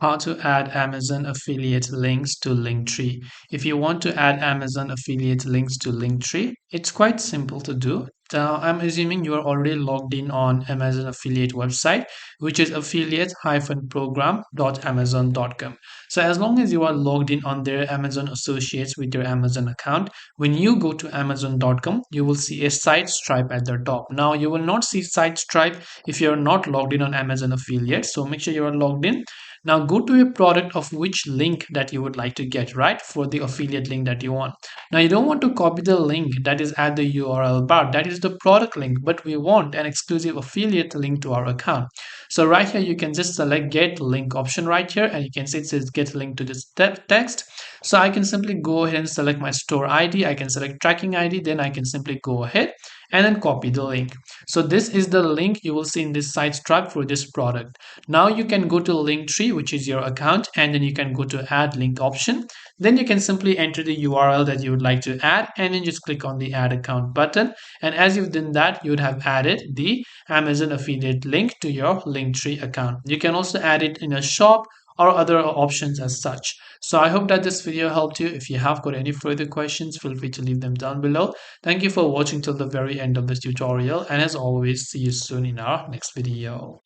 How to add Amazon affiliate links to Linktree. If you want to add Amazon affiliate links to Linktree, it's quite simple to do. I'm assuming you are already logged in on Amazon affiliate website, which is affiliate-program.amazon.com. So as long as you are logged in on their Amazon associates with your Amazon account, when you go to amazon.com, you will see a SiteStripe at the top. Now you will not see SiteStripe if you're not logged in on Amazon affiliate. So make sure you are logged in. Now go to a product of which link that you would like to get, right? For the affiliate link that you want. Now you don't want to copy the link that is at the URL bar. That is the product link, but we want an exclusive affiliate link to our account. So right here, you can just select get link option right here, and you can see it says get link to this text. So I can simply go ahead and select my store ID. I can select tracking ID. Then I can simply go ahead and then copy the link. So this is the link you will see in this site struct for this product. Now you can go to Linktree, which is your account, and then you can go to add link option. Then you can simply enter the URL that you would like to add, and then just click on the add account button. And as you've done that, you would have added the Amazon affiliate link to your Linktree account. You can also add it in a shop or other options as such. So I hope that this video helped you. If you have got any further questions, feel free to leave them down below. Thank you for watching till the very end of this tutorial, and as always, see you soon in our next video.